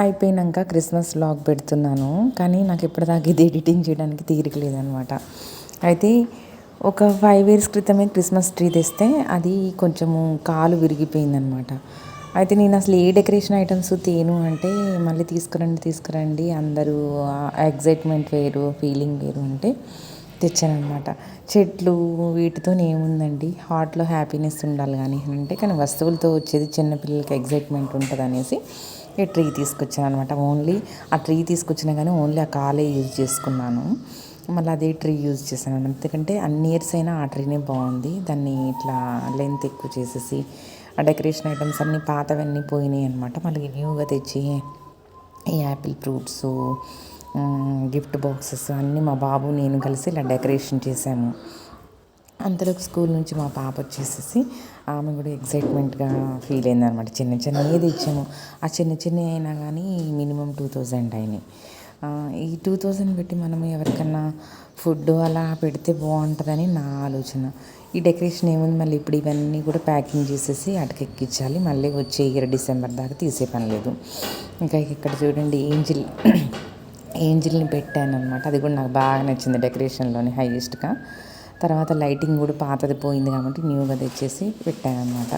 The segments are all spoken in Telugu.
అయిపోయినాక క్రిస్మస్ వ్లాగ్ పెడుతున్నాను. కానీ నాకు ఇప్పటిదాకా ఇది ఎడిటింగ్ చేయడానికి తీరిక లేదనమాట. అయితే ఒక 5 ఇయర్స్ క్రితమే క్రిస్మస్ ట్రీ తెస్తే అది కొంచెము కాలు విరిగిపోయిందనమాట. అయితే నేను అసలు ఏ డెకరేషన్ ఐటమ్స్ తేను అంటే మళ్ళీ తీసుకురండి అందరూ ఎగ్జైట్మెంట్ వేరు, ఫీలింగ్ వేరు అంటే తెచ్చానమాట. చెట్లు వీటితో ఏముందండి, హార్ట్లో హ్యాపీనెస్ ఉండాలి కానీ అంటే, కానీ వస్తువులతో వచ్చేది చిన్నపిల్లలకి ఎగ్జైట్మెంట్ ఉంటుంది అనేసి ఈ ట్రీ తీసుకొచ్చాను అనమాట. ఓన్లీ ఆ ట్రీ తీసుకొచ్చినా కానీ ఓన్లీ ఆ కాలే యూజ్ చేసుకున్నాను. మళ్ళీ అదే ట్రీ యూజ్ చేశాను. ఎందుకంటే అన్ని ఇయర్స్ అయినా ఆ ట్రీనే బాగుంది. దాన్ని ఇట్లా లెంత్ ఎక్కువ చేసేసి ఆ డెకరేషన్ ఐటమ్స్ అన్నీ పాతవన్నీ పోయినాయి అనమాట. మళ్ళీ న్యూగా తెచ్చి ఈ యాపిల్ ఫ్రూట్స్, గిఫ్ట్ బాక్సెస్ అన్నీ మా బాబు నేను కలిసి ఇలా డెకరేషన్ చేసాము. అంతలోకి స్కూల్ నుంచి మా పాప వచ్చేసేసి ఆమె కూడా ఎగ్జైట్మెంట్గా ఫీల్ అయిందనమాట. చిన్నవి ఇచ్చాము. ఆ చిన్న అయినా కానీ మినిమం 2000 అయినాయి. ఈ 2000 పెట్టి మనం ఎవరికన్నా ఫుడ్ అలా పెడితే బాగుంటుందని నా ఆలోచన. ఈ డెకరేషన్ ఏముంది, మళ్ళీ ఇప్పుడు ఇవన్నీ కూడా ప్యాకింగ్ చేసేసి అటకెక్కించాలి. మళ్ళీ వచ్చే ఇయర్ డిసెంబర్ దాకా తీసే పని లేదు. ఇంకా ఇక్కడ చూడండి ఏంజిల్ని పెట్టాను అనమాట. అది కూడా నాకు బాగా నచ్చింది డెకరేషన్లోని హైయెస్ట్గా. తర్వాత లైటింగ్ కూడా పాతది పోయింది కాబట్టి న్యూగా తెచ్చేసి పెట్టాను అనమాట.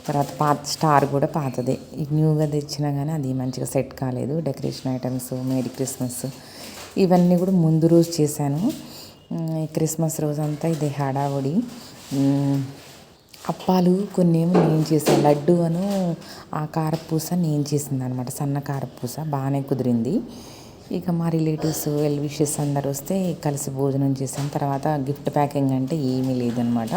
తర్వాత పాత స్టార్ కూడా పాతదే. ఈ న్యూగా తెచ్చినా కానీ అది మంచిగా సెట్ కాలేదు. డెకరేషన్ ఐటమ్స్, మేరీ క్రిస్మస్ ఇవన్నీ కూడా ముందు రోజు చేశాను. ఈ క్రిస్మస్ రోజంతా ఇది హడావుడి. అప్పాలు కొన్ని ఏమో నేను చేశాను. లడ్డు అను ఆ కారపూస నేను చేసింది అనమాట. సన్న కారపూస బాగానే కుదిరింది. ఇక మా రిలేటివ్స్, వెల్ విషెస్ అందరు వస్తే కలిసి భోజనం చేసాం. తర్వాత గిఫ్ట్ ప్యాకింగ్ అంటే ఏమీ లేదనమాట.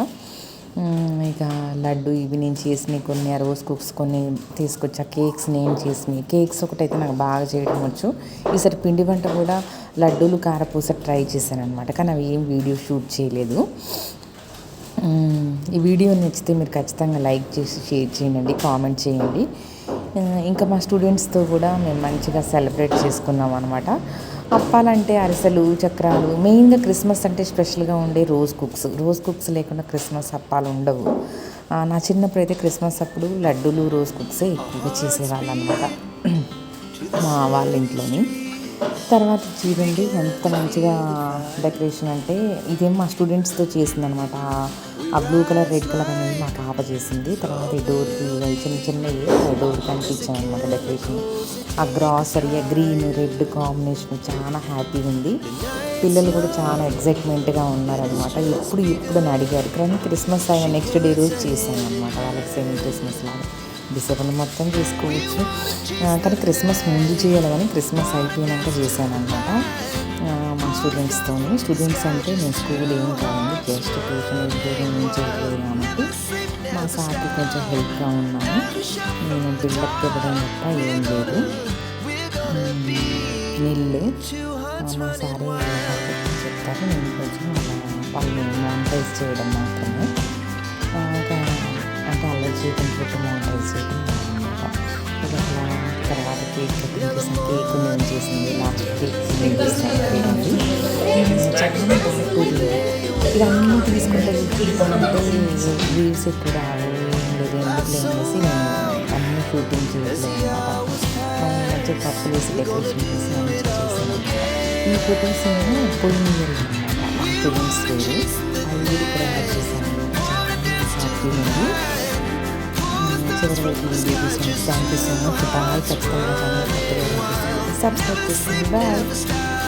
ఇక లడ్డు ఇవి నేను చేసినవి కొన్ని, రోజ్ కుక్స్ కొన్ని తీసుకొచ్చా. కేక్స్ నేను చేసినవి. కేక్స్ ఒకటైతే నాకు బాగా చేయడం వచ్చు. ఈసారి పిండి వంట కూడా లడ్డూలు, కారపూస ట్రై చేశాను అనమాట. కానీ అవి ఏం వీడియో షూట్ చేయలేదు. ఈ వీడియో నచ్చితే మీరు ఖచ్చితంగా లైక్ చేసి షేర్ చేయండి, కామెంట్ చేయండి. ఇంకా మా స్టూడెంట్స్తో కూడా మేము మంచిగా సెలబ్రేట్ చేసుకున్నాం అనమాట. అప్పాలంటే అరిసెలు, చక్రాలు, మెయిన్గా క్రిస్మస్ అంటే స్పెషల్గా ఉండే రోజ్ కుక్స్ లేకుండా క్రిస్మస్ అప్పాలు ఉండవు. నా చిన్నప్పుడు అయితే క్రిస్మస్ అప్పుడు లడ్డూలు, రోజ్ కుక్సే ఎక్కువగా చేసేవాళ్ళు అనమాట మా వాళ్ళ ఇంట్లోని. తర్వాత చూడండి ఎంత మంచిగా డెకరేషన్ అంటే, ఇదేం మా స్టూడెంట్స్తో చేసిందనమాట. ఆ బ్లూ కలర్, రెడ్ కలర్ అనేది మా పాప చేసింది. తర్వాత ఈ డోర్కి చిన్నవి డోర్కి అంటించాను అనమాట డెకరేషన్. ఆ గ్రాసరీ, గ్రీన్ రెడ్ కాంబినేషన్ చాలా హ్యాపీగా ఉంది. పిల్లలు కూడా చాలా ఎగ్జైట్మెంట్గా ఉన్నారనమాట. ఇప్పుడు అని అడిగారు. కానీ క్రిస్మస్ అయిన నెక్స్ట్ డే రోజు చేశాను అనమాట. వాళ్ళకి సెమీ క్రిస్మస్ లాగా. డిసెంబర్ మొత్తం చేసుకోవచ్చు, కానీ క్రిస్మస్ ముందు చేయాలి, కానీ క్రిస్మస్ అయిపోయినాక చేశాను అనమాట మా స్టూడెంట్స్ అంటే నేను స్కూల్ ఏం కాదండి, జస్ట్ ట్యూషన్ ఉద్యోగం ఏం చేయలేదు కాబట్టి మా సార్కి కొంచెం హెల్ప్గా ఉన్నాను. నేను బిల్డప్ ఇవ్వడం తప్ప ఏం లేదు. నీళ్ళు మా సారే చెప్తారు, నేను కొంచెం వాళ్ళని మానిటైజ్ చేయడం మాత్రమే. అంటే అల్లరి చేయడం, ఫుడ్ మానిటైజ్ చేయడం అనమాట. ఇక అట్లా తర్వాత కేక్ కటింగ్ చేసిన కేక్ నేను చేసింది. లాస్ట్ కేక్ నేను చేసాను. చాలా బాగుంటుంది. ఇవన్నీ తీసుకుంటే వ్యూస్ ఎక్కువ రావు, ఏం లేదు ఎందుకు అనేసి నేను అన్నీ షూటింగ్ చేయలేదు అనమాట. మంచిగా కప్పులు వేసి డెకరేషన్ చేసి మంచిగా చేశాను. ఈ ఫొటోస్ నేను పోయిన ఇయర్ అనమాట. మా స్టూడెంట్స్ వేరు అవి కూడా యాడ్ చేశాను. చాలా హ్యాపీ ఉంది. చివరి వరకు వీడియో చూసాను. Thank you so much. Bye. ఖచ్చితంగా సబ్స్క్రైబ్ చేస్తాను. బాయ్.